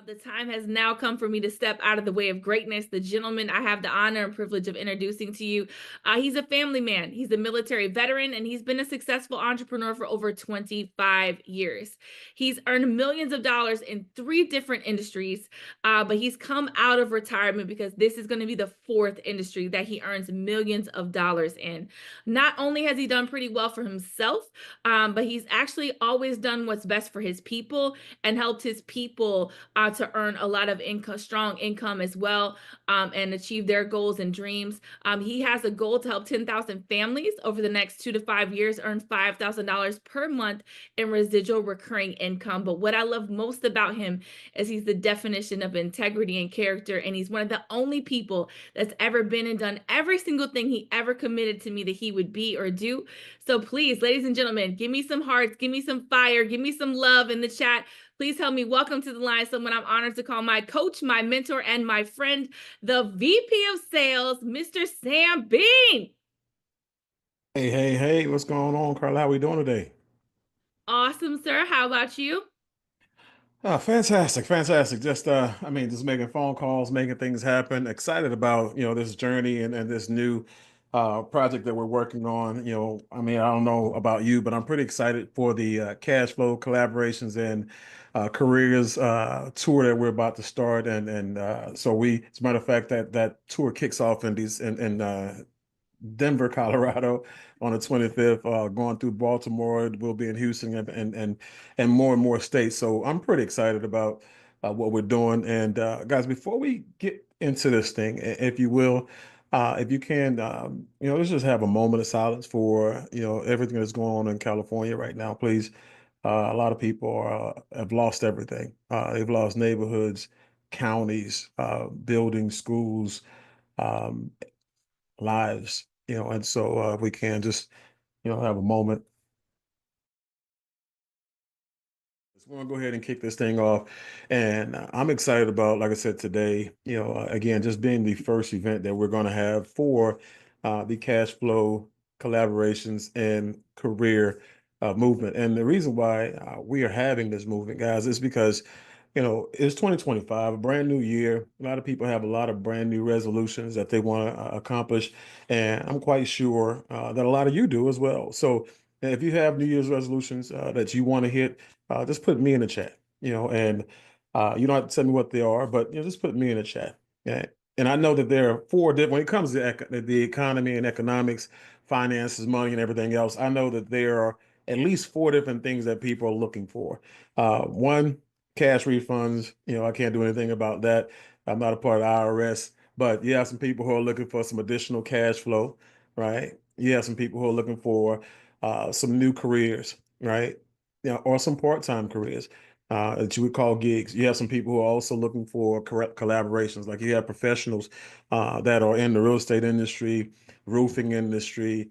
The time has now come for me to step out of the way of greatness. The gentleman I have the honor and privilege of introducing to you, he's a family man. He's a military veteran, and he's been a successful entrepreneur for over 25 years. He's earned millions of dollars in three different industries, but he's come out of retirement because this is going to be the fourth industry that he earns millions of dollars in. Not only has he done pretty well for himself, but he's actually always done what's best for his people and helped his people to earn a lot of income, strong income as well, and achieve their goals and dreams. He has a goal to help 10,000 families over the next 2 to 5 years earn $5,000 per month in residual recurring income. But what I love most about him is he's the definition of integrity and character, and he's one of the only people that's ever been and done every single thing he ever committed to me that he would be or do. So please, ladies and gentlemen, give me some hearts, give me some fire, give me some love in the chat. Please help me welcome to the line someone I'm honored to call my coach, my mentor, and my friend, the VP of Sales, Mr. Sam Bean. Hey, what's going on, Carla? How we doing today? Awesome, sir. How about you? Fantastic. Just making phone calls, making things happen. Excited about, this journey and this new project that we're working on. I don't know about you, but I'm pretty excited for the cash flow collaborations and careers tour that we're about to start. As a matter of fact, that tour kicks off in Denver, Colorado on the 25th, going through Baltimore. We'll be in Houston and more states. So I'm pretty excited about what we're doing. And guys, before we get into this thing, if you will, if you can, let's just have a moment of silence for, everything that's going on in California right now, please. A lot of people have lost everything. They've lost neighborhoods, counties, buildings, schools, um, lives, and so if we can just, have a moment. So we're gonna go ahead and kick this thing off. And I'm excited about, like I said, today, again, just being the first event that we're gonna have for the cash flow collaborations and career movement. And the reason why we are having this movement, guys, is because it's 2025, a brand new year. A lot of people have a lot of brand new resolutions that they want to accomplish. And I'm quite sure that a lot of you do as well. So if you have New Year's resolutions that you want to hit, just put me in the chat, and you don't have to tell me what they are, but just put me in the chat. Yeah. And I know that there are four different, when it comes to the economy and economics, finances, money, and everything else, I know that there are at least four different things that people are looking for. One, cash refunds. I can't do anything about that. I'm not a part of the IRS, but you have some people who are looking for some additional cash flow, right? You have some people who are looking for some new careers, right? Or some part-time careers that you would call gigs. You have some people who are also looking for collaborations. Like you have professionals that are in the real estate industry, roofing industry,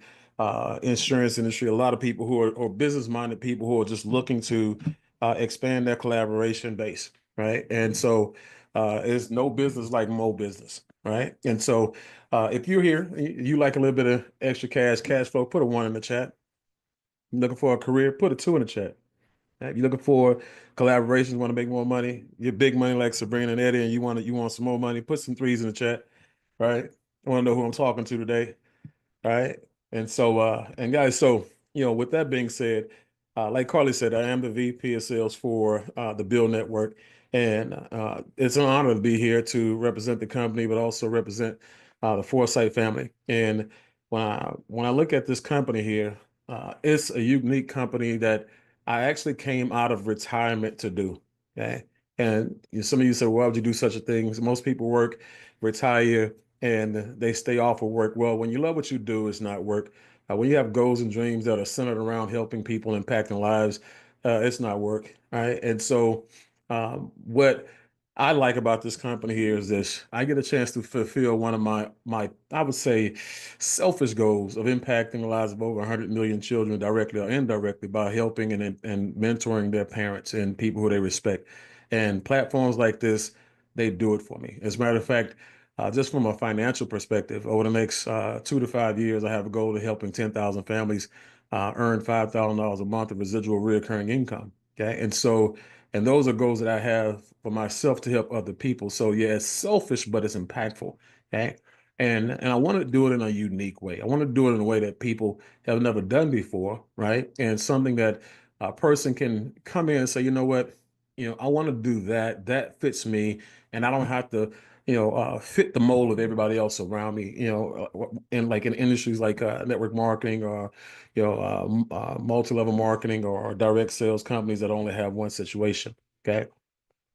insurance industry. A lot of people who are business-minded people who are just looking to expand their collaboration base, right? And so it's no business like mo business, right? And so if you're here, you like a little bit of extra cash flow, put a one in the chat. You're looking for a career, put a two in the chat. If you're looking for collaborations, want to make more money, you're big money like Sabrina and Eddie, and you want some more money, put some threes in the chat, right? I want to know who I'm talking to today. All right. And guys, so, with that being said, like Carly said, I am the VP of sales for the BYLD Network. And it's an honor to be here to represent the company, but also represent the Foresight family. And when I look at this company here, it's a unique company that I actually came out of retirement to do. Okay. And some of you say, why would you do such a thing? Most people work, retire, and they stay off of work. Well, when you love what you do, it's not work. When you have goals and dreams that are centered around helping people, impacting lives, it's not work. Right. And so, what I like about this company here is this: I get a chance to fulfill one of my I would say selfish goals of impacting the lives of over 100 million children directly or indirectly by helping and mentoring their parents and people who they respect. And platforms like this, they do it for me. As a matter of fact, just from a financial perspective, over the next 2 to 5 years, I have a goal of helping 10,000 families earn $5,000 a month of residual recurring income. Okay. And those are goals that I have for myself to help other people. So yeah, it's selfish, but it's impactful. Okay. And I want to do it in a unique way. I want to do it in a way that people have never done before, right? And something that a person can come in and say, you know what, I want to do that. That fits me, and I don't have to, fit the mold of everybody else around me. In like in industries like network marketing or multi-level marketing or direct sales companies that only have one situation. Okay.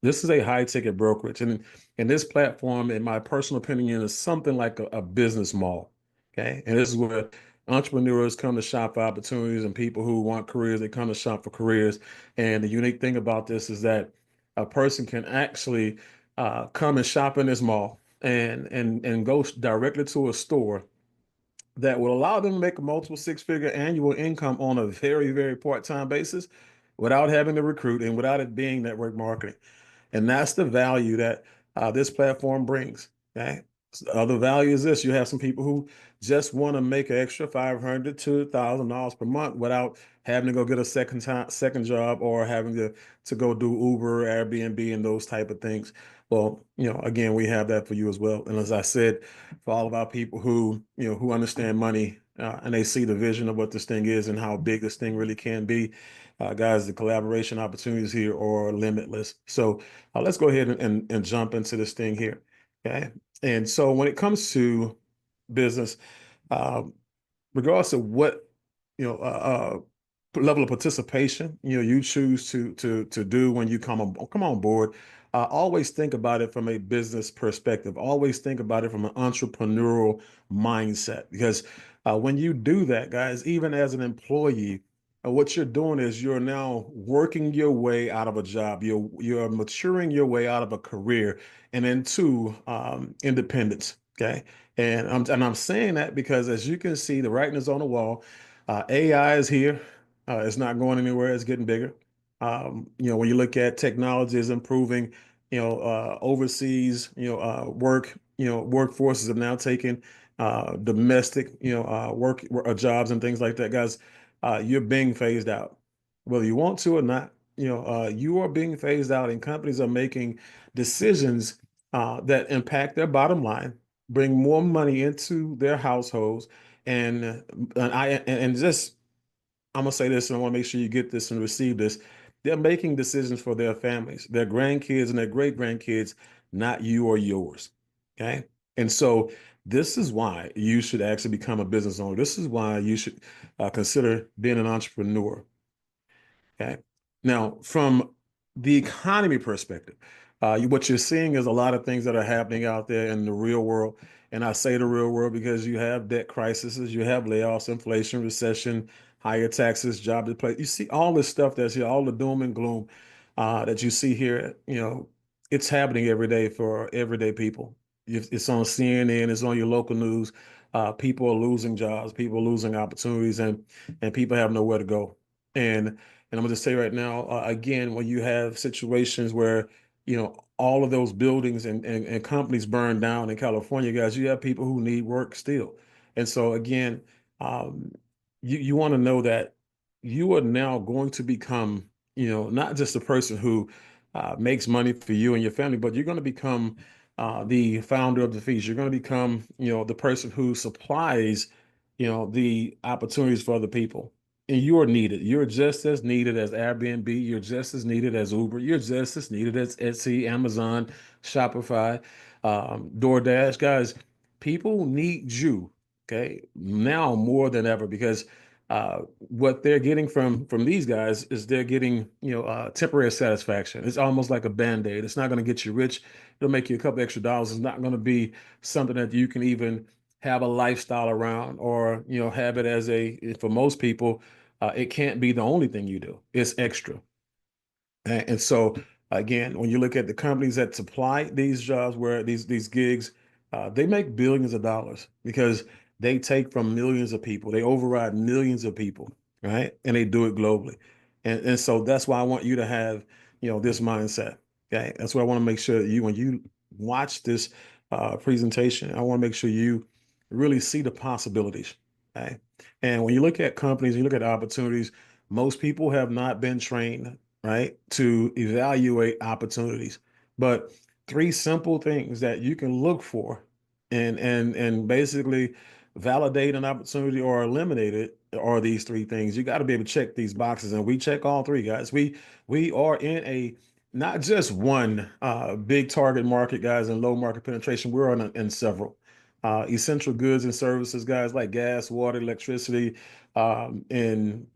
This is a high ticket brokerage. And this platform, in my personal opinion, is something like a business mall. Okay. And this is where entrepreneurs come to shop for opportunities and people who want careers, they come to shop for careers. And the unique thing about this is that a person can actually come and shop in this mall and go directly to a store that will allow them to make a multiple six-figure annual income on a very, very part-time basis without having to recruit and without it being network marketing. And that's the value that this platform brings. Okay. So the other value is this: you have some people who just want to make an extra 500 to $1,000 per month without having to go get a second job or having to go do Uber, Airbnb, and those type of things. Well, again, we have that for you as well. And as I said, for all of our people who understand money and they see the vision of what this thing is and how big this thing really can be, guys, the collaboration opportunities here are limitless. So let's go ahead and jump into this thing here. Okay. And so when it comes to business, uh, regardless of what level of participation you choose to do when you come on board, always think about it from a business perspective. Always think about it from an entrepreneurial mindset, because when you do that, guys, even as an employee, what you're doing is you're now working your way out of a job. You're maturing your way out of a career and into independence. Okay. And I'm saying that because, as you can see, the writing is on the wall. AI is here. It's not going anywhere. It's getting bigger. When you look at technology is improving, overseas, workforces have now taken domestic, work jobs and things like that, guys. You're being phased out, whether you want to or not. You are being phased out, and companies are making decisions that impact their bottom line, bring more money into their households, and just I'm gonna say this, and I want to make sure you get this and receive this. They're making decisions for their families, their grandkids, and their great grandkids, not you or yours. Okay. And so this is why you should actually become a business owner. This is why you should consider being an entrepreneur. Okay. Now, from the economy perspective, what you're seeing is a lot of things that are happening out there in the real world. And I say the real world because you have debt crises, you have layoffs, inflation, recession, higher taxes, job displacement. You see all this stuff that's here, all the doom and gloom that you see here. It's happening every day for everyday people. It's on CNN, it's on your local news. People are losing jobs, people are losing opportunities, and people have nowhere to go. And I'm gonna just say right now, again, when you have situations where, all of those buildings and companies burn down in California, guys, you have people who need work still. And so again, um, you want to know that you are now going to become, not just a person who makes money for you and your family, but you're going to become the founder of the feast. You're going to become, the person who supplies, the opportunities for other people. And you're needed. You're just as needed as Airbnb. You're just as needed as Uber. You're just as needed as Etsy, Amazon, Shopify, DoorDash. Guys, people need you, okay, now more than ever, because what they're getting from these guys is they're getting, temporary satisfaction. It's almost like a Band-Aid. It's not going to get you rich. It'll make you a couple extra dollars. It's not going to be something that you can even have a lifestyle around, or have it as for most people, it can't be the only thing you do. It's extra. And so again, when you look at the companies that supply these jobs, where these gigs, they make billions of dollars because they take from millions of people. They override millions of people, right? And they do it globally. And so that's why I want you to have, this mindset. Okay. That's why I want to make sure that when you watch this presentation, I want to make sure you really see the possibilities. Okay. And when you look at companies, you look at opportunities, most people have not been trained right? To evaluate opportunities. But three simple things that you can look for and basically validate an opportunity or eliminate it are these three things. You got to be able to check these boxes, and we check all three, guys. We are in a not just one big target market, guys, and low market penetration. We're in several essential goods and services, guys, like gas, water, electricity, and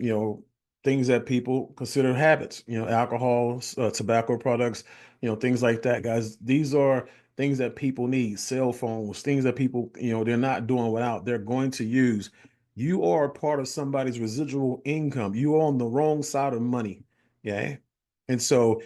things that people consider habits, alcohol, tobacco products, things like that, guys. These are things that people need, cell phones, things that people, they're not doing without, they're going to use. You are a part of somebody's residual income. You're on the wrong side of money. Okay. And so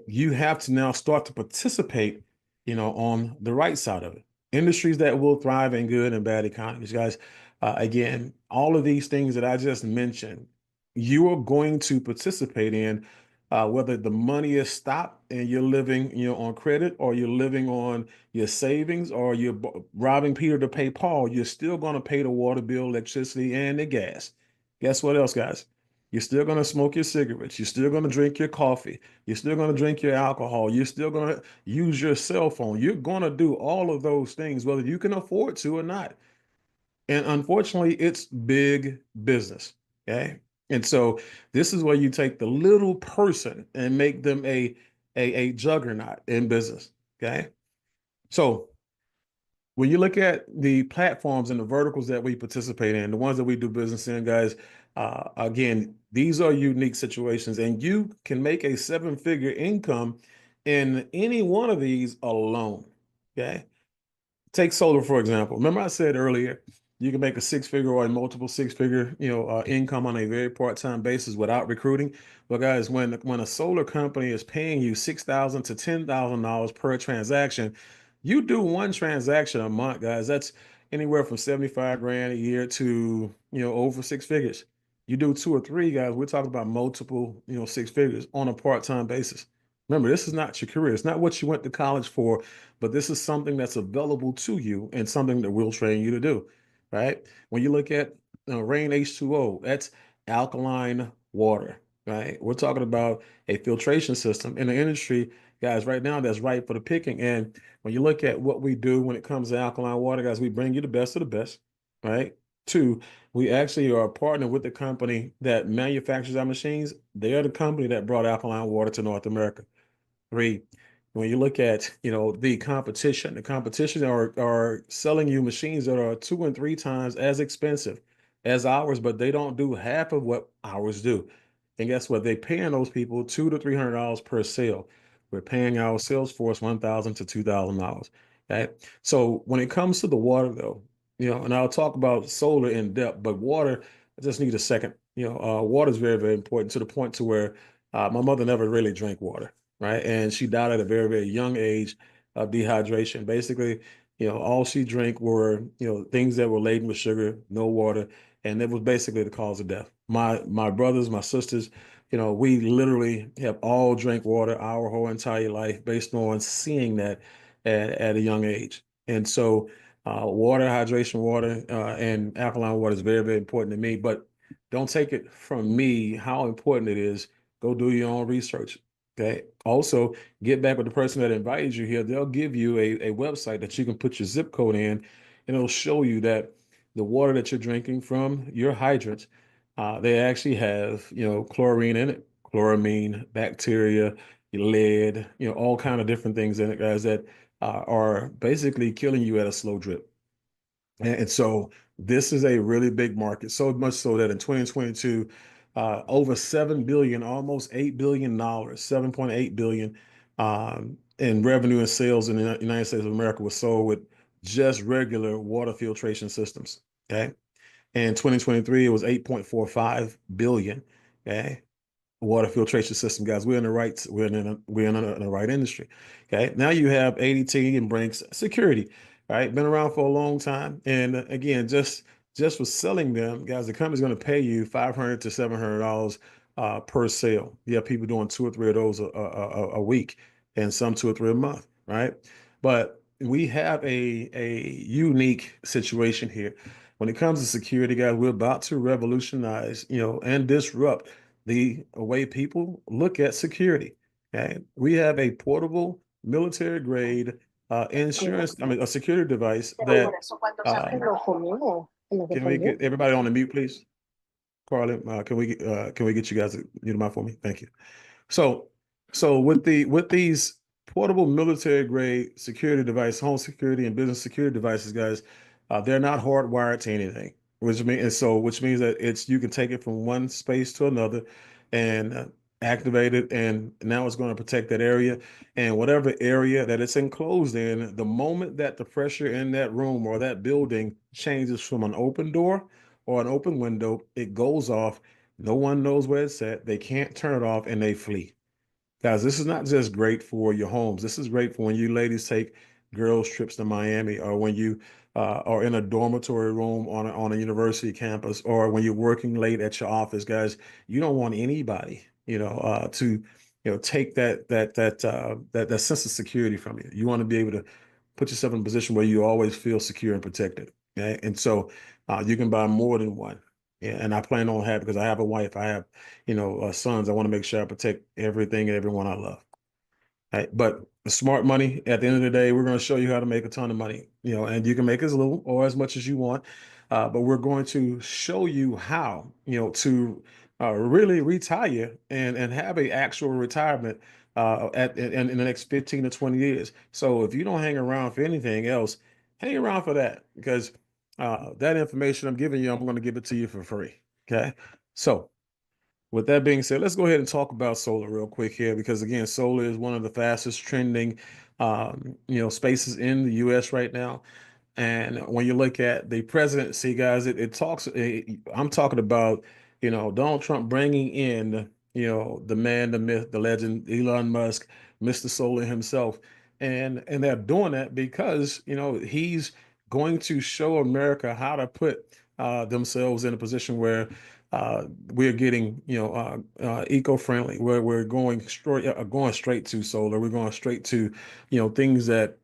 you have to now start to participate, on the right side of it. Industries that will thrive in good and bad economies, guys. Again, all of these things that I just mentioned, you are going to participate in, whether the money is stopped and you're living, on credit, or you're living on your savings, or you're robbing Peter to pay Paul. You're still going to pay the water bill, electricity, and the gas. Guess what else, guys? You're still going to smoke your cigarettes. You're still going to drink your coffee. You're still going to drink your alcohol. You're still going to use your cell phone. You're going to do all of those things, whether you can afford to or not. And unfortunately, it's big business. Okay. And so this is where you take the little person and make them a juggernaut in business. Okay. So when you look at the platforms and the verticals that we participate in, the ones that we do business in, guys, again, these are unique situations, and you can make a seven-figure income in any one of these alone. Okay. Take solar, for example. Remember I said earlier, you can make a six-figure or a multiple six-figure, income on a very part-time basis without recruiting. But guys, when a solar company is paying you $6,000 to $10,000 per transaction, you do one transaction a month, guys. That's anywhere from 75 grand a year to, over six figures. You do two or three, guys, we're talking about multiple, six figures on a part-time basis. Remember, this is not your career. It's not what you went to college for, but this is something that's available to you and something that we'll train you to do, right? When you look at Rain H2O, that's alkaline water, right? We're talking about a filtration system in the industry, guys, right now that's ripe for the picking. And when you look at what we do when it comes to alkaline water, guys, we bring you the best of the best, right? Two, we actually are a partner with the company that manufactures our machines. They are the company that brought alkaline water to North America. Three, when you look at, the competition are selling you machines that are two and three times as expensive as ours, but they don't do half of what ours do. And guess what? They're paying those people $200 to $300 per sale. We're paying our sales force $1,000 to $2,000. Okay. So when it comes to the water, though, and I'll talk about solar in depth, but water, I just need a second. Water is very, very important, to the point to where my mother never really drank water, right? And she died at a very, very young age of dehydration. Basically, all she drank were, things that were laden with sugar, no water, and it was basically the cause of death. My brothers, my sisters, we literally have all drank water our whole entire life based on seeing that at a young age. And so, water, hydration, water, and alkaline water is very, very important to me. But don't take it from me how important it is. Go do your own research. Okay. Also, get back with the person that invited you here. They'll give you a website that you can put your zip code in, and it'll show you that the water that you're drinking from your hydrants, they actually have, chlorine in it, chloramine, bacteria, lead, all kind of different things in it, guys, that are basically killing you at a slow drip. And so this is a really big market, so much so that in 2022, over 7 billion, almost $8 billion, 7.8 billion in revenue and sales in the United States of America was sold with just regular water filtration systems. Okay. In 2023, it was 8.45 billion. Okay, water filtration system, guys. We're in the right industry. Okay. Now you have ADT and Brinks Security, right? Been around for a long time. And again, just for selling them, guys, the company's going to pay you $500 to $700 per sale. You have people doing two or three of those a week, and some two or three a month, right? But we have a unique situation here. When it comes to security, guys, we're about to revolutionize, and disrupt the way people look at security. Okay, we have a portable military grade insurance, I mean, a security device Pero por that eso cuando se uh, enojo mío, enojo can we también. get everybody on the mute, please? Carly, can we get you guys to mute them out for me? Thank you. So, so with these portable military grade security device, home security and business security devices, guys, they're not hardwired to anything, which means that it's you can take it from one space to another and activate it, and now it's going to protect that area. And whatever area that it's enclosed in, the moment that the pressure in that room or that building changes from an open door or an open window, it goes off. No one knows where it's at. They can't turn it off and they flee. Guys, this is not just great for your homes. This is great for when you ladies take girls trips to Miami, or when you are in a dormitory room on a university campus, or when you're working late at your office. Guys, you don't want anybody, to take that sense of security from you. You want to be able to put yourself in a position where you always feel secure and protected. Okay, and so you can buy more than one. Yeah, and I plan on having, because I have a wife, I have sons. I want to make sure I protect everything and everyone I love. Right? But the smart money, at the end of the day, we're going to show you how to make a ton of money, and you can make as little or as much as you want. But we're going to show you how, to really retire and have a actual retirement in the next 15 to 20 years. So if you don't hang around for anything else, hang around for that, because that information I'm giving you, I'm going to give it to you for free. Okay. So with that being said, let's go ahead and talk about solar real quick here, because again, solar is one of the fastest trending, spaces in the U.S. right now. And when you look at the presidency, guys, I'm talking about, Donald Trump bringing in, the man, the myth, the legend, Elon Musk, Mr. Solar himself. And they're doing that because, he's going to show America how to put themselves in a position where we're getting, eco-friendly, where we're going straight to solar. We're going straight to, things that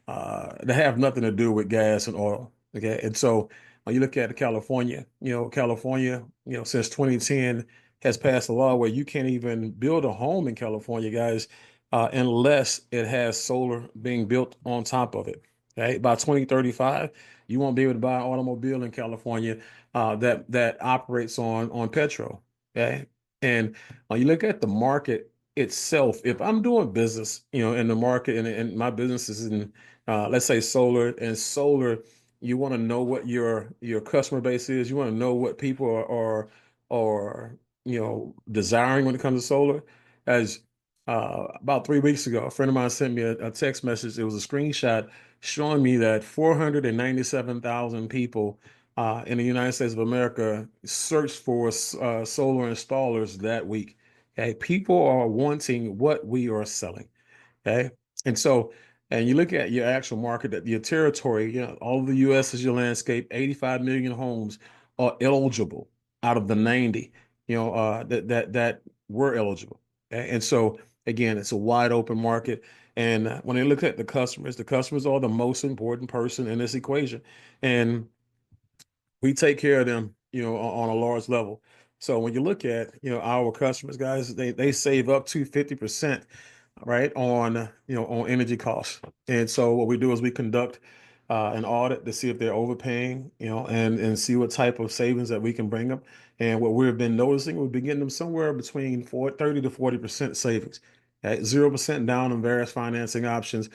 have nothing to do with gas and oil. Okay. And so when you look at California, since 2010 has passed a law where you can't even build a home in California, guys, unless it has solar being built on top of it. Okay. By 2035, you won't be able to buy an automobile in California that operates on petrol. Okay. And when you look at the market itself, if I'm doing business, in the market, and my business is in, let's say, solar, you want to know what your customer base is. You want to know what people are desiring when it comes to solar. As about 3 weeks ago, a friend of mine sent me a text message. It was a screenshot showing me that 497,000 people in the United States of America searched for solar installers that week. Okay, people are wanting what we are selling. Okay. And so, and you look at your actual market, that your territory, all of the US is your landscape. 85 million homes are eligible out of the 90, that were eligible. Okay? And so again, it's a wide open market. And when they look at the customers are the most important person in this equation. And we take care of them, on a large level. So when you look at, our customers, guys, they save up to 50%, right, on energy costs. And so what we do is we conduct an audit to see if they're overpaying, and see what type of savings that we can bring them. And what we've been noticing, we've been getting them somewhere between 30 to 40% savings. At 0% down on various financing options.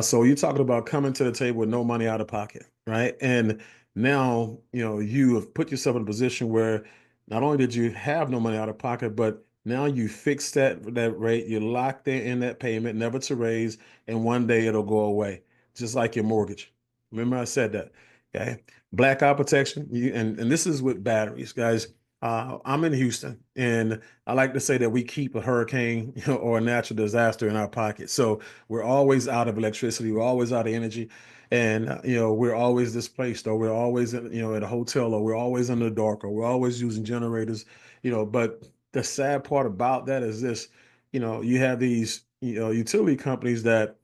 So you're talking about coming to the table with no money out of pocket, right? And now, you have put yourself in a position where not only did you have no money out of pocket, but now you fixed that rate, you locked in that payment, never to raise, and one day it'll go away, just like your mortgage. Remember I said that. Okay. Blackout protection. And this is with batteries, guys. I'm in Houston, and I like to say that we keep a hurricane, or a natural disaster in our pocket. So we're always out of electricity, we're always out of energy, and we're always displaced, or we're always at a hotel, or we're always in the dark, or we're always using generators. But the sad part about that is this: you have these utility companies that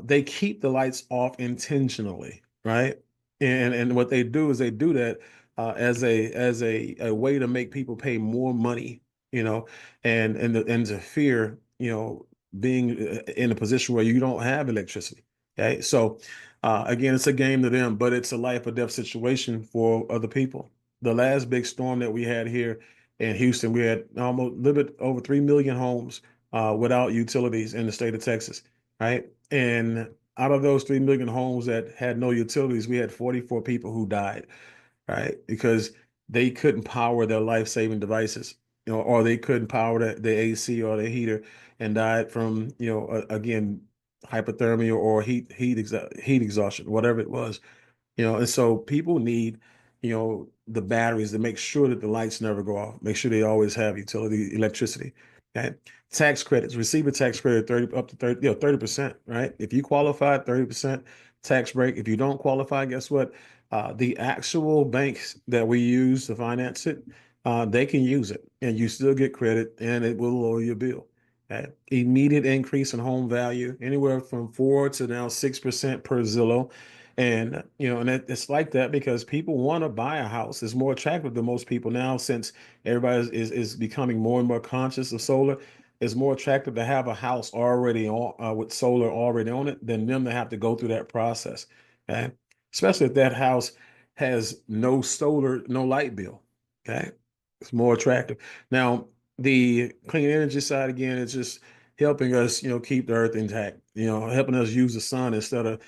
they keep the lights off intentionally, right? And what they do is they do that as a way to make people pay more money you know, and to fear, being in a position where you don't have electricity. Okay, so again, it's a game to them, but it's a life or death situation for other people. The last big storm that we had here in Houston, we had almost a little bit over 3 million homes without utilities in the state of Texas, right? And out of those 3 million homes that had no utilities, we had 44 people who died, right? Because they couldn't power their life-saving devices, or they couldn't power the AC or the heater and died from, again, hypothermia or heat exhaustion, whatever it was. And so people need, the batteries to make sure that the lights never go off, make sure they always have utility electricity. Okay. Tax credits, receive a tax credit 30 up to 30, 30%, right? If you qualify, 30% tax break. If you don't qualify, guess what? The actual banks that we use to finance it, they can use it and you still get credit and it will lower your bill. Okay. Immediate increase in home value, anywhere from 4 to now 6% per Zillow. And it's like that because people want to buy a house. It's more attractive to most people now since everybody is becoming more and more conscious of solar. It's more attractive to have a house already on with solar already on it than them to have to go through that process. Okay, especially if that house has no solar, no light bill. Okay, it's more attractive. Now, the clean energy side again is just helping us, keep the earth intact. Helping us use the sun instead of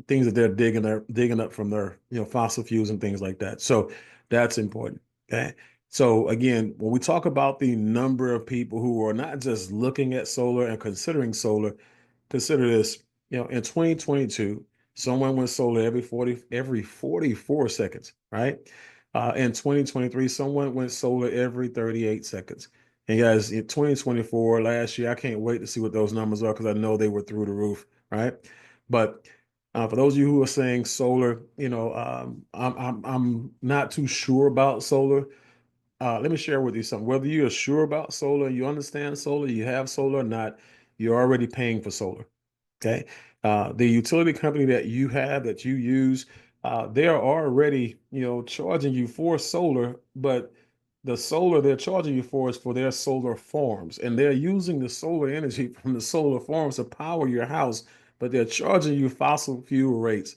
things that they're digging up from their, fossil fuels and things like that. So that's important. Okay. So again, when we talk about the number of people who are not just looking at solar and considering solar, consider this, in 2022, someone went solar every 44 seconds, right? In 2023, someone went solar every 38 seconds. And guys, in 2024, last year, I can't wait to see what those numbers are because I know they were through the roof, right? But for those of you who are saying solar, I'm not too sure about solar. Let me share with you something. Whether you are sure about solar, you understand solar, you have solar or not, you're already paying for solar. Okay. The utility company that you have that you use, they are already, charging you for solar, but the solar they're charging you for is for their solar farms, and they're using the solar energy from the solar farms to power your house, but they're charging you fossil fuel rates.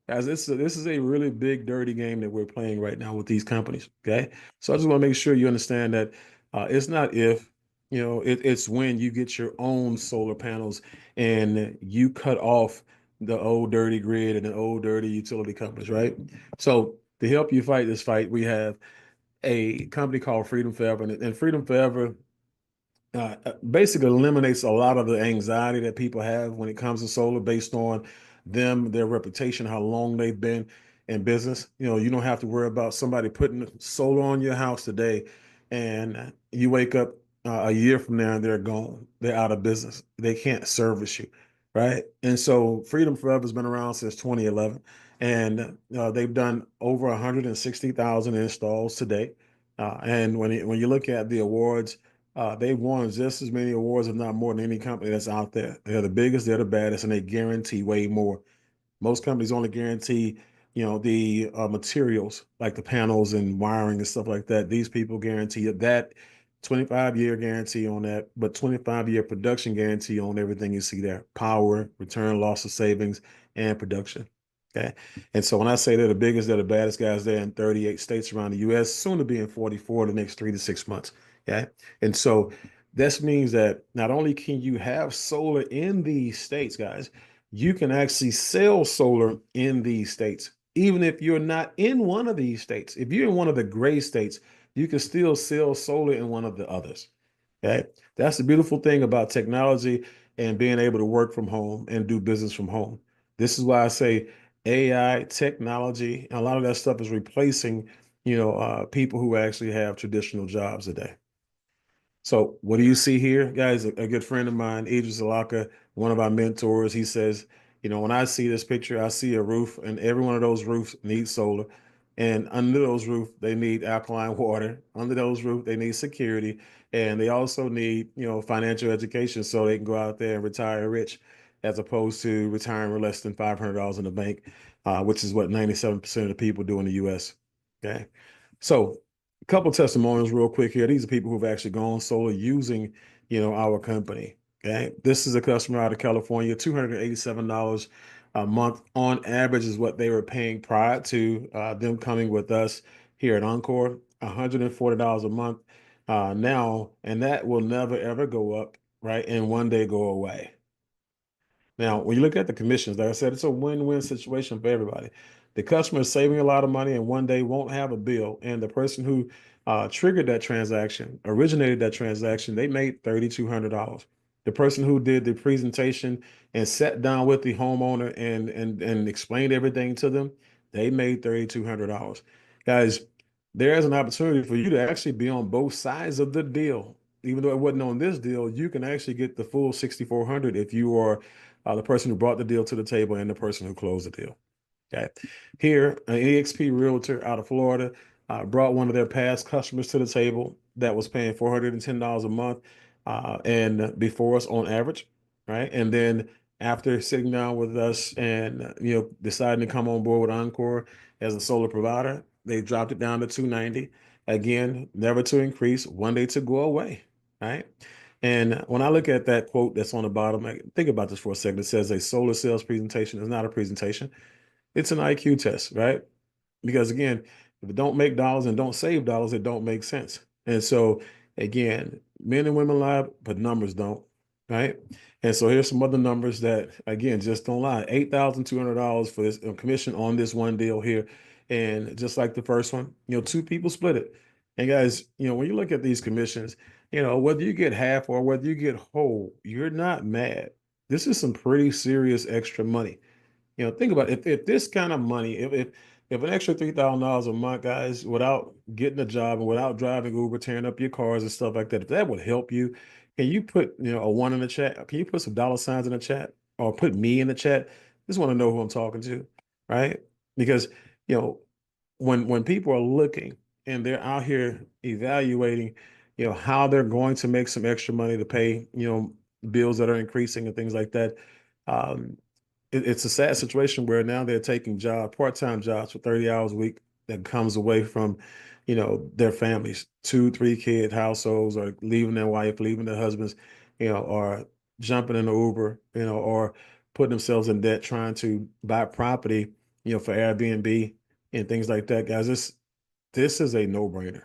Guys, this is a really big, dirty game that we're playing right now with these companies. Okay. So I just want to make sure you understand that it's not if, it's when you get your own solar panels and you cut off the old dirty grid and the old dirty utility companies, right? So to help you fight this fight, we have a company called Freedom Forever, and Freedom Forever basically eliminates a lot of the anxiety that people have when it comes to solar based on them, their reputation, how long they've been in business. You don't have to worry about somebody putting solar on your house today and you wake up a year from now and they're gone. They're out of business. They can't service you, right? And so Freedom Forever has been around since 2011 and they've done over 160,000 installs today. And when you look at the awards, they've won just as many awards, if not more, than any company that's out there. They're the biggest, they're the baddest, and they guarantee way more. Most companies only guarantee, the materials like the panels and wiring and stuff like that. These people guarantee that 25-year guarantee on that, but 25-year production guarantee on everything you see there: power, return, loss of savings, and production. Okay. And so when I say they're the biggest, they're the baddest guys there in 38 states around the US, soon to be in 44 the next 3 to 6 months. Okay. And so this means that not only can you have solar in these states, guys, you can actually sell solar in these states. Even if you're not in one of these states, if you're in one of the gray states, you can still sell solar in one of the others. Okay. That's the beautiful thing about technology and being able to work from home and do business from home. This is why I say AI, technology, a lot of that stuff is replacing, people who actually have traditional jobs today. So what do you see here, guys? A good friend of mine, Idris Alaka, one of our mentors, he says, when I see this picture, I see a roof, and every one of those roofs needs solar. And under those roofs, they need alkaline water. Under those roofs, they need security. And they also need, financial education so they can go out there and retire rich, as opposed to retiring with less than $500 in the bank, which is what 97% of the people do in the US. Okay. So couple testimonials real quick here. These are people who've actually gone solar using, our company. Okay. This is a customer out of California, $287 a month on average is what they were paying prior to them coming with us here at Encore, $140 a month now, and that will never ever go up, right? And one day go away. Now, when you look at the commissions, like I said, it's a win-win situation for everybody. The customer is saving a lot of money and one day won't have a bill. And the person who triggered that transaction, originated that transaction, they made $3,200. The person who did the presentation and sat down with the homeowner and explained everything to them, they made $3,200. Guys, there is an opportunity for you to actually be on both sides of the deal. Even though it wasn't on this deal, you can actually get the full 6,400 if you are the person who brought the deal to the table and the person who closed the deal. Okay. Here, an EXP realtor out of Florida brought one of their past customers to the table that was paying $410 a month and before us on average, right? And then after sitting down with us and deciding to come on board with Encore as a solar provider, they dropped it down to 290. Again, never to increase, one day to go away, right? And when I look at that quote that's on the bottom, think about this for a second. It says a solar sales presentation is not a presentation. It's an IQ test, right? Because again, if it don't make dollars and don't save dollars, it don't make sense. And so again, men and women lie, but numbers don't, right? And so here's some other numbers that again just don't lie. $8,200 for this commission on this one deal here. And just like the first one, two people split it. And guys, when you look at these commissions, whether you get half or whether you get whole, you're not mad. This is some pretty serious extra money. Think about it. If this kind of money, if an extra $3,000 a month, guys, without getting a job and without driving Uber, tearing up your cars and stuff like that, if that would help you, can you put a one in the chat? Can you put some dollar signs in the chat or put me in the chat? Just want to know who I'm talking to, right? Because you know when people are looking and they're out here evaluating, how they're going to make some extra money to pay, bills that are increasing and things like that. Um, it's a sad situation where now they're taking part-time jobs for 30 hours a week that comes away from, their families, 2, 3 kid households, or leaving their wife, leaving their husbands, or jumping in the Uber, or putting themselves in debt trying to buy property, for Airbnb and things like that. Guys, this is a no-brainer.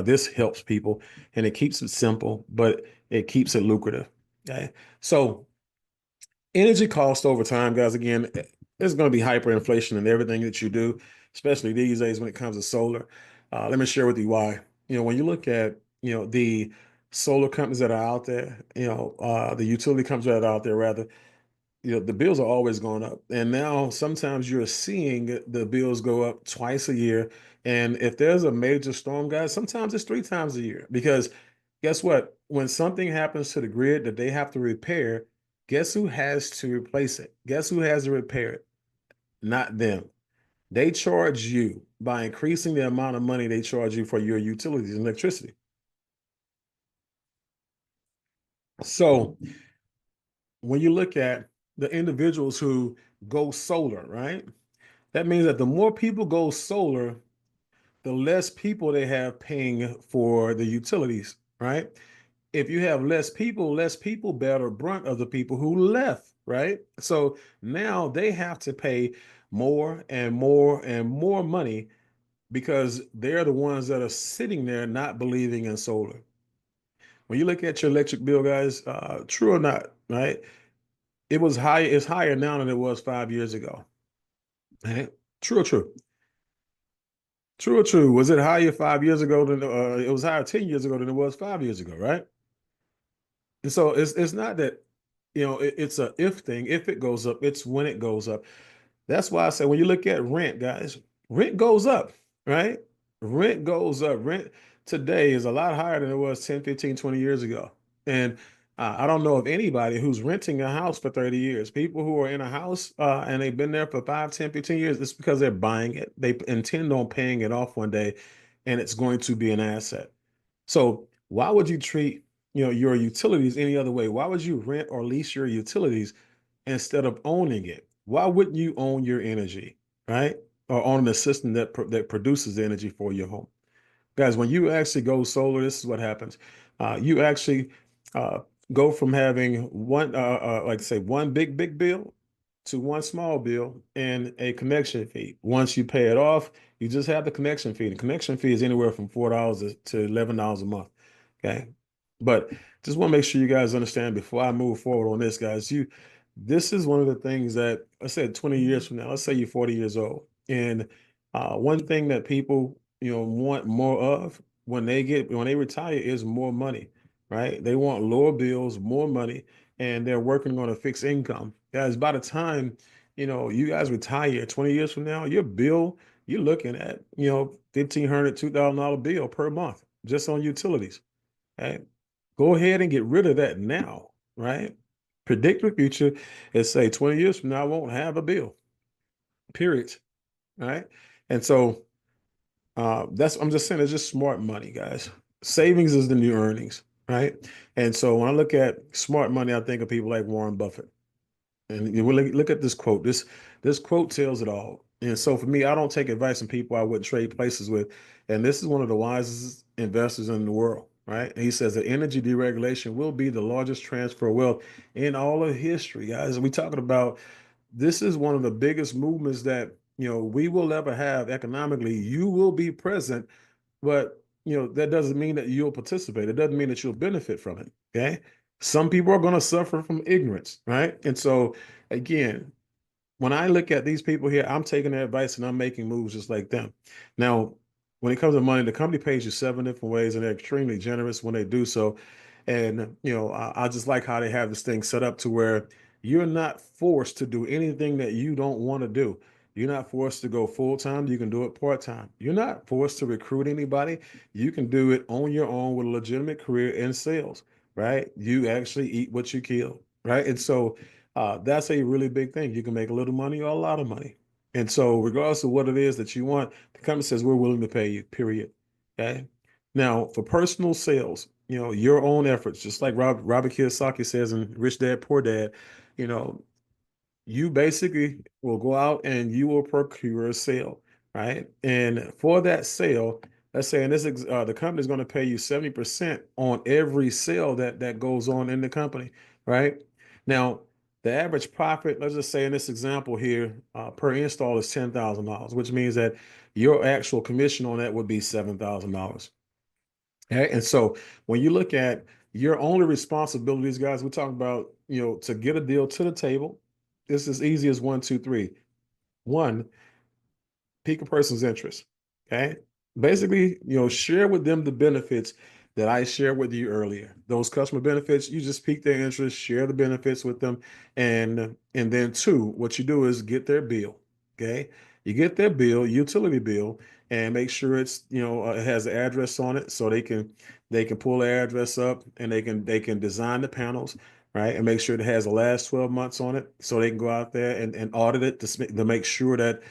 This helps people and it keeps it simple, but it keeps it lucrative. Okay. So energy cost over time, guys, again, there's going to be hyperinflation in everything that you do, especially these days when it comes to solar. Let me share with you why. When you look at, the solar companies that are out there, the utility companies that are out there, rather, the bills are always going up. And now sometimes you're seeing the bills go up twice a year. And if there's a major storm, guys, sometimes it's 3 times a year because guess what? When something happens to the grid that they have to repair, guess who has to replace it? Guess who has to repair it? Not them. They charge you by increasing the amount of money they charge you for your utilities and electricity. So when you look at the individuals who go solar, right? That means that the more people go solar, the less people they have paying for the utilities, right? If you have less people bear the brunt of the people who left, right? So now they have to pay more and more and more money because they're the ones that are sitting there not believing in solar. When you look at your electric bill, guys, true or not, right? It was high, it's higher now than it was 5 years ago. Right? True or true? True or true? Was it higher 5 years ago than it was higher 10 years ago than it was 5 years ago, right? And so it's not that it's a if thing. If it goes up, it's when it goes up. That's why I say when you look at rent, guys, rent goes up, right? Rent goes up. Rent today is a lot higher than it was 10, 15, 20 years ago. And I don't know of anybody who's renting a house for 30 years. People who are in a house and they've been there for 5, 10, 15 years, it's because they're buying it. They intend on paying it off one day, and it's going to be an asset. So why would you treat, your utilities any other way? Why would you rent or lease your utilities instead of owning it? Why wouldn't you own your energy, right? Or own the system that produces the energy for your home? Guys, when you actually go solar, this is what happens. You actually uh, go from having one, like say, one big bill to one small bill and a connection fee. Once you pay it off, you just have the connection fee. The connection fee is anywhere from $4 to $11 a month. Okay. But just want to make sure you guys understand before I move forward on this, guys. This is one of the things that I said 20 years from now, let's say you're 40 years old. And one thing that people, want more of when they retire is more money, right? They want lower bills, more money, and they're working on a fixed income. Guys, by the time, you guys retire 20 years from now, your bill, you're looking at, $1,500, $2,000 bill per month just on utilities. Right? Go ahead and get rid of that now, right? Predict the future and say 20 years from now, I won't have a bill, period. Right. And so I'm just saying it's just smart money, guys. Savings is the new earnings, right? And so when I look at smart money, I think of people like Warren Buffett. And you will look at this quote. This quote tells it all. And so for me, I don't take advice from people I wouldn't trade places with. And this is one of the wisest investors in the world, right? And he says that energy deregulation will be the largest transfer of wealth in all of history, guys. We talking about this is one of the biggest movements that we will ever have economically. You will be present, but that doesn't mean that you'll participate. It doesn't mean that you'll benefit from it. Okay. Some people are going to suffer from ignorance, right? And so again, when I look at these people here, I'm taking their advice and I'm making moves just like them. Now, when it comes to money, the company pays you seven different ways, and they're extremely generous when they do so. And I just like how they have this thing set up to where you're not forced to do anything that you don't want to do. You're not forced to go full time. You can do it part time. You're not forced to recruit anybody. You can do it on your own with a legitimate career in sales, right? You actually eat what you kill, right? And so that's a really big thing. You can make a little money or a lot of money. And so, regardless of what it is that you want, the company says we're willing to pay you, period. Okay. Now, for personal sales, your own efforts, just like Robert Kiyosaki says in Rich Dad, Poor Dad, you know, you basically will go out and you will procure a sale, right? And for that sale, let's say, and the company is going to pay you 70% on every sale that goes on in the company, right? Now, the average profit, let's just say in this example here, per install is $10,000, which means that your actual commission on that would be $7,000. Okay? And so when you look at your only responsibilities, guys, we're talking about, to get a deal to the table. It's as easy as one, two, three. One, pique a person's interest. Okay. Basically, share with them the benefits that I shared with you earlier. Those customer benefits, you just pique their interest, share the benefits with them. And then two, what you do is get their bill. Okay. You get their bill, utility bill, and make sure it has the address on it so they can pull the address up and they can design the panels, right? And make sure it has the last 12 months on it so they can go out there and audit it to make sure that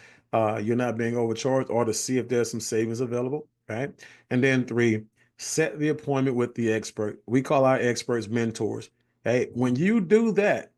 you're not being overcharged, or to see if there's some savings available, right? And then three, set the appointment with the expert. We call our experts mentors. Okay. When you do that,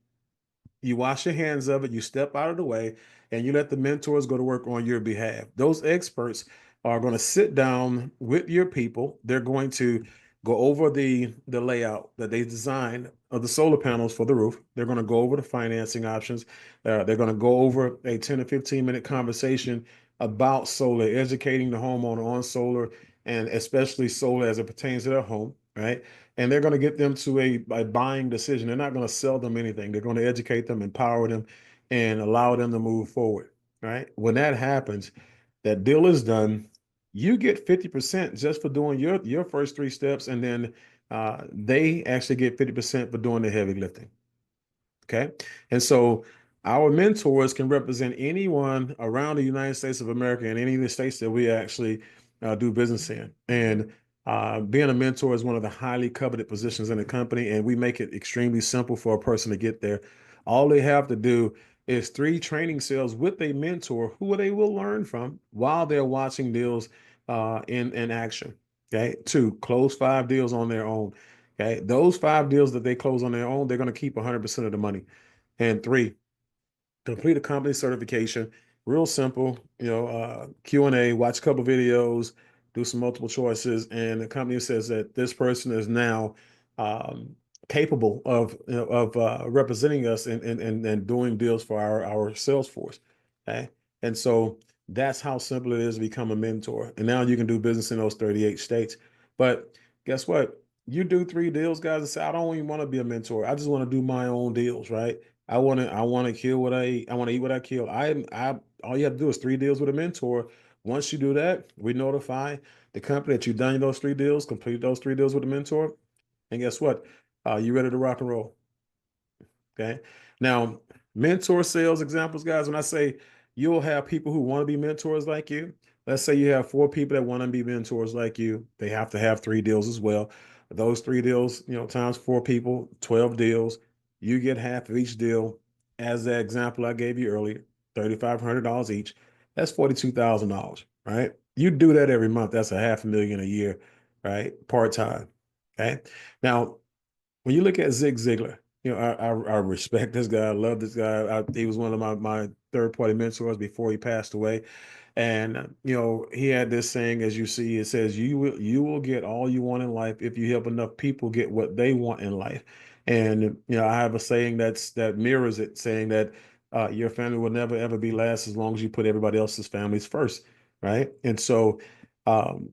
you wash your hands of it, you step out of the way, and you let the mentors go to work on your behalf. Those experts are going to sit down with your people. They're going to go over the layout that they designed of the solar panels for the roof. They're going to go over the financing options. They're going to go over a 10 to 15-minute conversation about solar, educating the homeowner on solar, and especially solar as it pertains to their home, right? And they're going to get them to a buying decision. They're not going to sell them anything. They're going to educate them, empower them, and allow them to move forward. Right. When that happens, that deal is done. You get 50% just for doing your first three steps, and then they actually get 50% for doing the heavy lifting. Okay. And so our mentors can represent anyone around the United States of America and any of the states that we actually do business in. And being a mentor is one of the highly coveted positions in the company, and we make it extremely simple for a person to get there. All they have to do is three training sales with a mentor who they will learn from while they're watching deals in action. Okay. Two, close five deals on their own. Okay. Those five deals that they close on their own, they're going to keep 100% of the money. And three, complete a company certification. Real simple, Q&A, watch a couple videos, do some multiple choices, and the company says that this person is now um, capable of representing us and doing deals for our sales force. Okay, and so that's how simple it is to become a mentor. And now you can do business in those 38 states. But guess what? You do 3 deals, guys, and say, I don't even want to be a mentor. I just want to do my own deals, right? I want to kill what I eat. I want to eat what I kill. I all you have to do is 3 deals with a mentor. Once you do that, we notify the company that you've done those 3 deals, completed those 3 deals with a mentor, and guess what? You ready to rock and roll. Okay. Now, mentor sales examples, guys, when I say you'll have people who want to be mentors like you, let's say you have 4 people that want to be mentors like you, they have to have 3 deals as well. Those 3 deals, times 4 people, 12 deals, you get half of each deal. As that example I gave you earlier, $3,500 each. That's $42,000, right? You do that every month. That's a half a million a year, right? Part time. Okay. Now, when you look at Zig Ziglar, I respect this guy. I love this guy. He was one of my third party mentors before he passed away. And he had this saying, as you see, it says, you will get all you want in life if you help enough people get what they want in life. And I have a saying that mirrors it, saying that your family will never ever be last as long as you put everybody else's families first, right? And so um,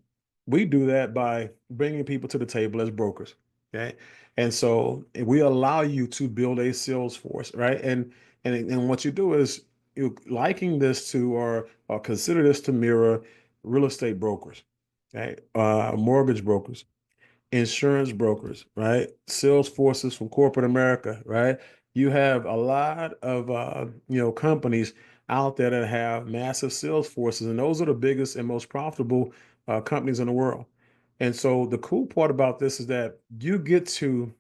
we do that by bringing people to the table as brokers, okay? And so we allow you to build a sales force, right? And what you do is you liking this to or consider this to mirror real estate brokers, right? Mortgage brokers, insurance brokers, right? Sales forces from corporate America, right? You have a lot of companies out there that have massive sales forces, and those are the biggest and most profitable companies in the world. And so the cool part about this is that you get to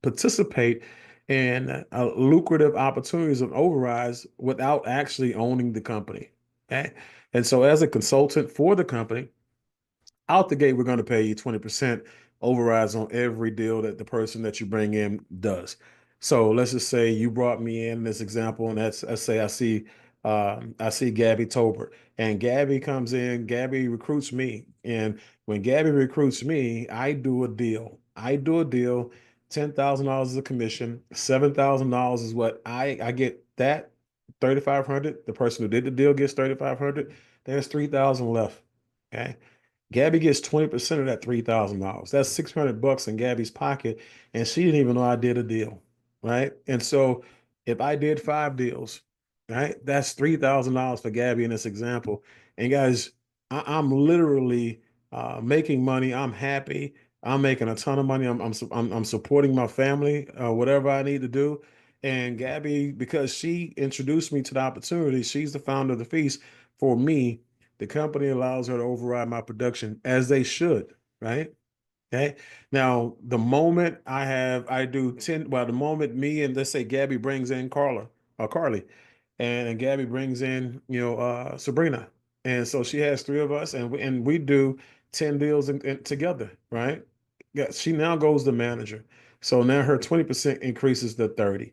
participate in lucrative opportunities of overrides without actually owning the company. Okay, and so as a consultant for the company out the gate, we're going to pay you 20% overrides on every deal that the person that you bring in does. So let's just say you brought me in this example, and let's say I see Gabby Tolbert, and Gabby comes in. Gabby recruits me, and when Gabby recruits me, I do a deal. I do a deal. $10,000 is a commission. $7,000 is what I get. That 3,500. The person who did the deal gets 3,500. There's 3,000 left. Okay. Gabby gets 20% of that $3,000. That's $600 in Gabby's pocket, and she didn't even know I did a deal, right? And so if I did 5 deals, right, that's $3,000 for Gabby in this example. And guys, I'm literally making money. I'm happy. I'm making a ton of money. I'm supporting my family, whatever I need to do. And Gabby, because she introduced me to the opportunity, she's the founder of the feast for me. The company allows her to override my production as they should, right? Okay. Now, the moment I do 10, well, the moment me and let's say Gabby brings in Carly, and Gabby brings in, Sabrina. And so she has 3 of us, and we do 10 deals together, right? Yeah, she now goes to manager. So now her 20% increases to 30.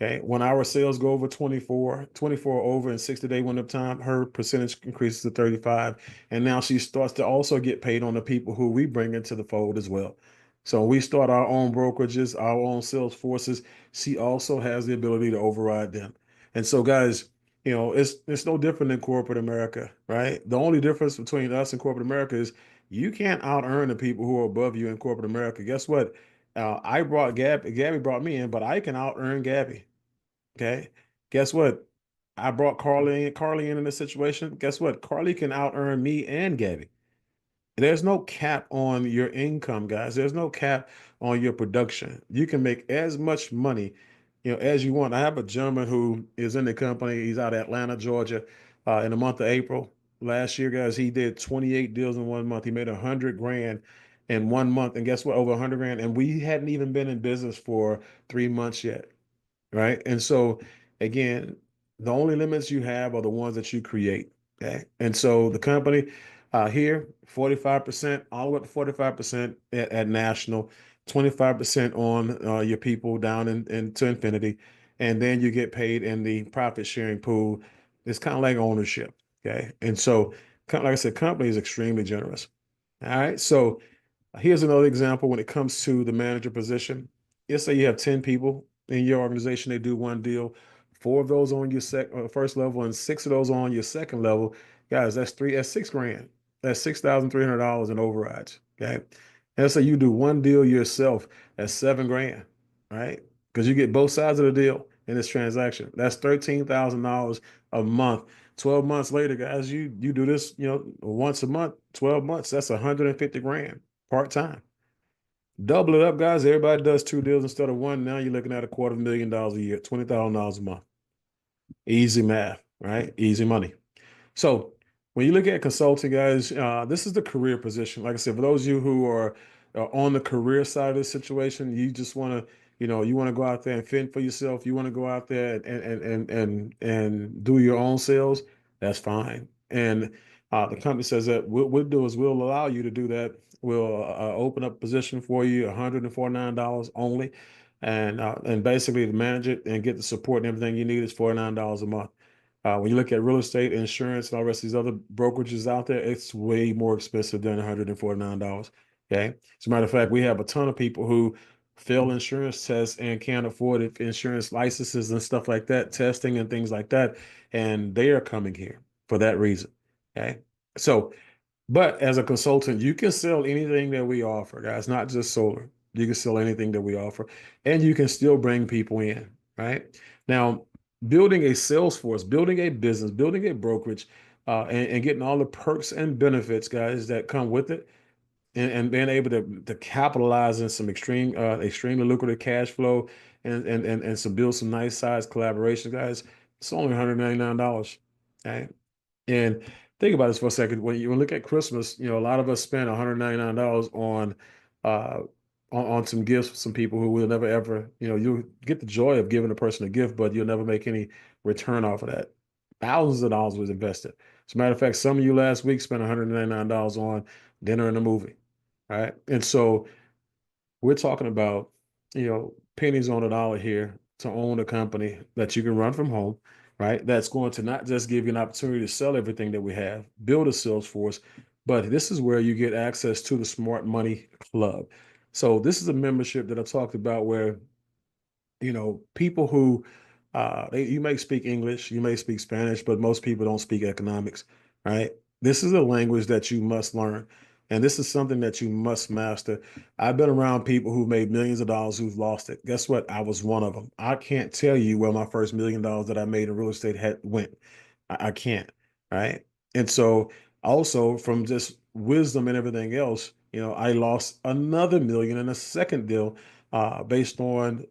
Okay. When our sales go over 24 over in 60-day window time, her percentage increases to 35. And now she starts to also get paid on the people who we bring into the fold as well. So we start our own brokerages, our own sales forces. She also has the ability to override them. And so, guys, it's no different than corporate America, right? The only difference between us and corporate America is you can't out earn the people who are above you in corporate America. Guess what? I brought Gabby brought me in, but I can out earn Gabby. Okay. Guess what? I brought Carly in this situation. Guess what? Carly can out earn me and Gabby. There's no cap on your income, guys. There's no cap on your production. You can make as much money, as you want. I have a gentleman who is in the company. He's out of Atlanta, Georgia, in the month of April. Last year, guys, he did 28 deals in one month. He made 100 grand in one month. And guess what? Over 100 grand. And we hadn't even been in business for 3 months yet, right? And so again, the only limits you have are the ones that you create. Okay. And so the company here, 45%, all the way up to 45% at national, 25% on your people down to infinity. And then you get paid in the profit sharing pool. It's kind of like ownership. Okay. And so Like I said, company is extremely generous. All right. So here's another example when it comes to the manager position. Let's say you have 10 people in your organization, they do one deal, four of those on your first level and six of those on your second level. Guys, that's 6 grand. That's $6,300 in overrides. Okay. And let's say you do one deal yourself, that's 7 grand, right? Because you get both sides of the deal in this transaction. That's $13,000 a month. 12 months later, guys, you do this, once a month, 12 months, that's 150 grand part-time. Double it up, guys. Everybody does two deals instead of one. Now you're looking at $250,000 a year, $20,000 a month. Easy math, right? Easy money. So when you look at consulting, guys, this is the career position. Like I said, for those of you who are on the career side of the situation, you just want to, you want to go out there and fend for yourself. You want to go out there and do your own sales. That's fine. And the company says that what we'll do is we'll allow you to do that. We'll open up a position for you, $149 only, and basically to manage it and get the support and everything you need is $49 a month. When you look at real estate, insurance, and all the rest of these other brokerages out there, it's way more expensive than $149. Okay. As a matter of fact, we have a ton of people who fail insurance tests and can't afford it, insurance licenses and stuff like that, testing and things like that. And they are coming here for that reason. Okay. So but as a consultant, you can sell anything that we offer, guys, not just solar. You can sell anything that we offer, and you can still bring people in, right? Now, building a sales force, building a business, building a brokerage, and getting all the perks and benefits, guys, that come with it, and being able to capitalize in some extremely lucrative cash flow and some build some nice size collaboration, guys. It's only $199. Okay. And think about this for a second. When you look at Christmas, a lot of us spend $199 uh on some gifts for some people who will never ever, you'll get the joy of giving a person a gift, but you'll never make any return off of that. Thousands of dollars was invested. As a matter of fact, some of you last week spent $199 on dinner and a movie, right? And so we're talking about, pennies on a dollar here to own a company that you can run from home, right? That's going to not just give you an opportunity to sell everything that we have, build a sales force, but this is where you get access to the Smart Money Club. So this is a membership that I talked about where people who you may speak English, you may speak Spanish, but most people don't speak economics, right? This is a language that you must learn, and this is something that you must master. I've been around people who've made millions of dollars who've lost it. Guess what? I was one of them. I can't tell you where my first $1 million that I made in real estate had went. I can't, right? And so also from just wisdom and everything else, I lost another million in a second deal based on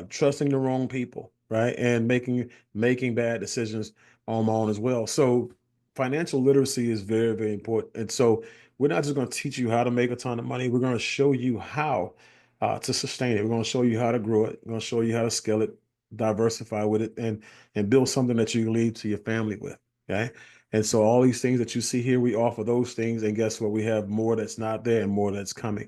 trusting the wrong people, right? And making bad decisions on my own as well. So financial literacy is very, very important. And so we're not just going to teach you how to make a ton of money. We're going to show you how to sustain it. We're going to show you how to grow it. We're going to show you how to scale it, diversify with it, and build something that you can leave to your family with. Okay. And so all these things that you see here, we offer those things. And guess what? We have more that's not there and more that's coming.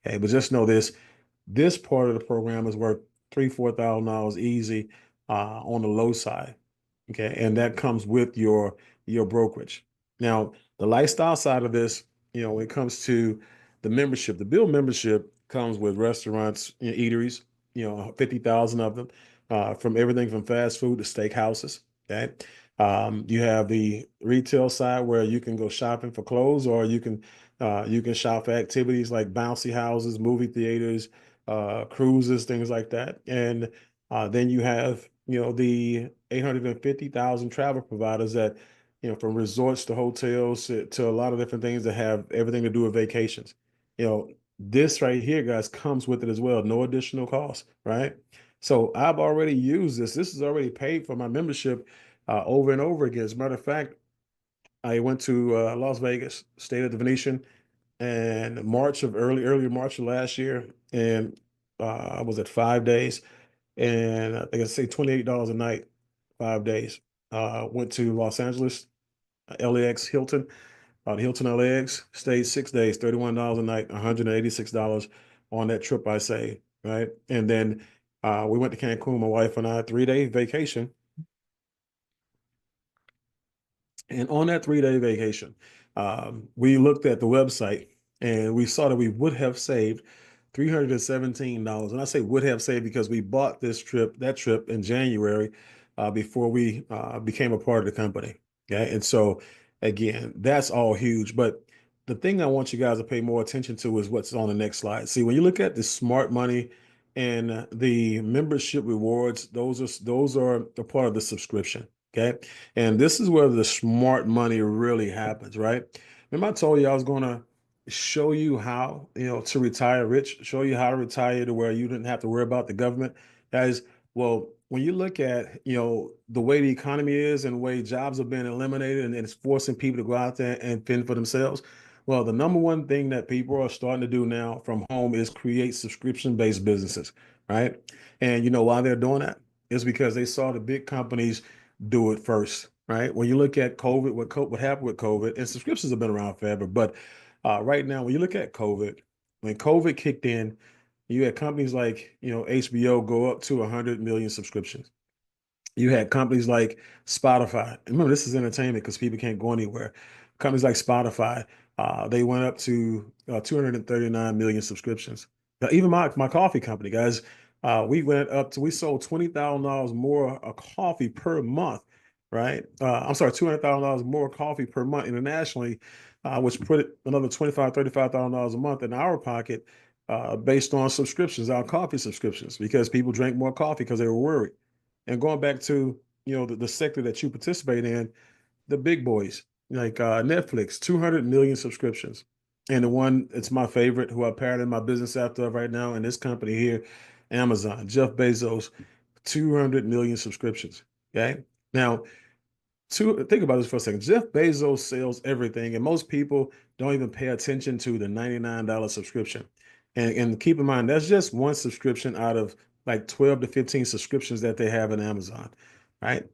Okay. But just know this part of the program is worth $3,000-4,000 easy on the low side. Okay. And that comes with your brokerage. Now, the lifestyle side of this, when it comes to the membership, the Bill membership comes with restaurants, eateries, 50,000 of them, from everything from fast food to steakhouses. Okay. You have the retail side where you can go shopping for clothes, or you can shop for activities like bouncy houses, movie theaters, cruises, things like that. And then you have, the 850,000 travel providers that, from resorts to hotels to a lot of different things that have everything to do with vacations. This right here, guys, comes with it as well. No additional cost, right? So I've already used this. This is already paid for my membership over and over again. As a matter of fact, I went to Las Vegas, stayed at the Venetian, and early March of last year, and I was at 5 days, and I think I say $28 a night, 5 days. Went to Los Angeles, LAX Hilton, the Hilton LAX, stayed 6 days, $31 a night, $186 on that trip I saved, right? And then we went to Cancun, my wife and I, 3 day vacation. And on that 3-day vacation, we looked at the website and we saw that we would have saved $317. And I say would have saved because we bought that trip in January before we became a part of the company. Okay. And so, again, that's all huge. But the thing I want you guys to pay more attention to is what's on the next slide. See, when you look at the smart money and the membership rewards, those are a part of the subscription. Okay. And this is where the smart money really happens, right? Remember, I told you I was going to show you how, to retire rich, show you how to retire to where you didn't have to worry about the government. Guys, well, when you look at, the way the economy is and the way jobs are being eliminated and it's forcing people to go out there and fend for themselves, well, the number one thing that people are starting to do now from home is create subscription-based businesses, right? And you know why they're doing that? It's because they saw the big companies do it first, right? When you look at COVID, what happened with COVID, and subscriptions have been around forever, but right now, when you look at COVID, when COVID kicked in, you had companies like HBO go up to 100 million subscriptions. You had companies like Spotify. Remember, this is entertainment because people can't go anywhere. Companies like Spotify, they went up to 239 million subscriptions. Now, even my coffee company, guys, we sold $20,000 more a coffee per month, right? I'm sorry, $200,000 more coffee per month internationally, which put another $35,000 a month in our pocket, based on subscriptions, our coffee subscriptions, because people drank more coffee because they were worried. And going back to the sector that you participate in, the big boys like Netflix, 200 million subscriptions, and the one it's my favorite, who I paired in my business after right now, and this company here, Amazon, Jeff Bezos, 200 million subscriptions. Okay, now think about this for a second. Jeff Bezos sells everything, and most people don't even pay attention to the $99 subscription. And keep in mind, that's just one subscription out of like 12 to 15 subscriptions that they have in Amazon, right?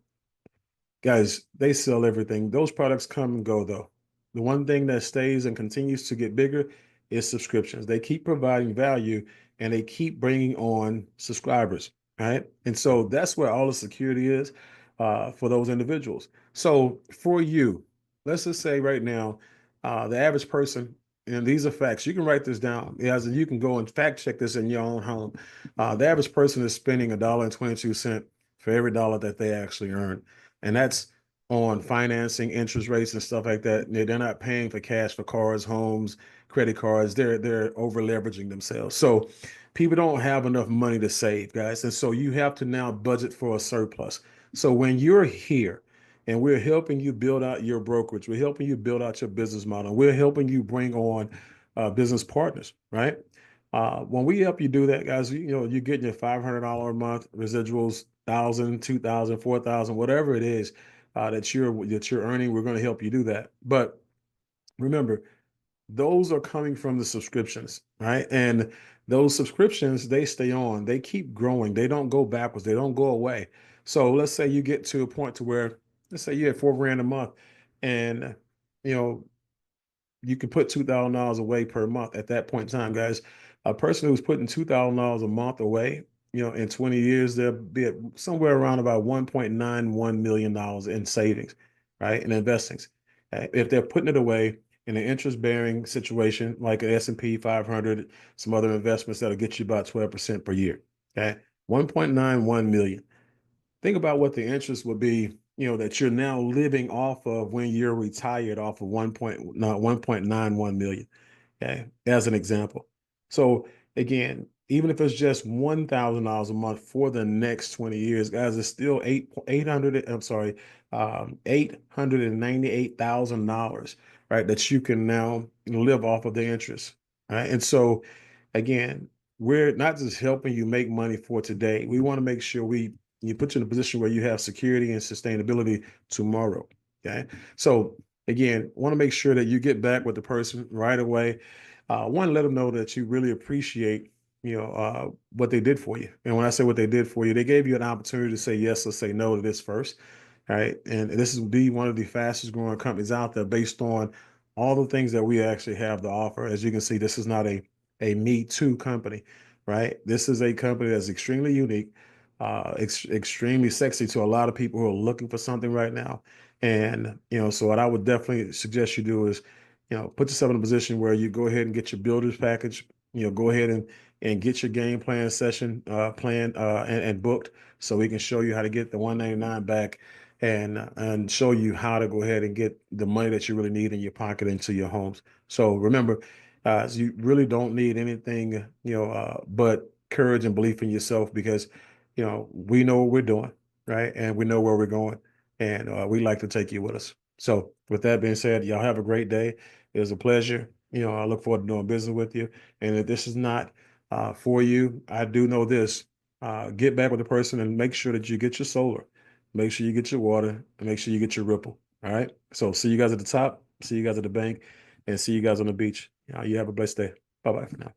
Guys, they sell everything. Those products come and go, though. The one thing that stays and continues to get bigger is subscriptions. They keep providing value and they keep bringing on subscribers, right? And so that's where all the security is for those individuals. So for you, let's just say right now, the average person, and these are facts, you can write this down, as you can go and fact check this in your own home. The average person is spending $1.22 for every dollar that they actually earn. And that's on financing, interest rates, and stuff like that. They're not paying for cash for cars, homes, credit cards. They're over leveraging themselves. So people don't have enough money to save, guys. And so you have to now budget for a surplus. So when you're here and we're helping you build out your brokerage, we're helping you build out your business model, we're helping you bring on business partners, right? When we help you do that, guys, you're getting your $500 a month residuals, 1,000, 2,000, 4,000, whatever it is that you're earning. We're going to help you do that. But remember, those are coming from the subscriptions, right? And those subscriptions, they stay on, they keep growing, they don't go backwards, they don't go away. So let's say you get to a point to where, let's say you have 4 grand a month, and you know you can put $2,000 away per month at that point in time, guys. A person who's putting $2,000 a month away, in 20 years, they'll be at somewhere around about $1.91 million in savings, right? And investings. If they're putting it away in an interest-bearing situation like an S&P 500, some other investments that'll get you about 12% per year. Okay. 1.91 million. Think about what the interest would be, that you're now living off of when you're retired off of 1.91 million. Okay, as an example. So again, even if it's just $1,000 a month for the next 20 years, guys, it's still 800. I'm sorry, $898,000, right? That you can now live off of the interest, right? And so again, we're not just helping you make money for today. We want to make sure you put you in a position where you have security and sustainability tomorrow. Okay. So again, want to make sure that you get back with the person right away. One, let them know that you really appreciate, what they did for you. And when I say what they did for you, they gave you an opportunity to say yes or say no to this first. Right. And this is be one of the fastest growing companies out there based on all the things that we actually have to offer. As you can see, this is not a me too company, right? This is a company that's extremely unique. extremely sexy to a lot of people who are looking for something right now. And, so what I would definitely suggest you do is, put yourself in a position where you go ahead and get your builder's package, go ahead and get your game plan session planned and booked so we can show you how to get the 199 back and show you how to go ahead and get the money that you really need in your pocket into your homes. So remember, you really don't need anything, but courage and belief in yourself because, we know what we're doing, right? And we know where we're going, and we like to take you with us. So with that being said, y'all have a great day. It was a pleasure. I look forward to doing business with you. And if this is not for you, I do know this. Get back with the person and make sure that you get your solar, make sure you get your water, and make sure you get your Ripple. All right. So see you guys at the top, see you guys at the bank, and see you guys on the beach. You have a blessed day. Bye bye for now.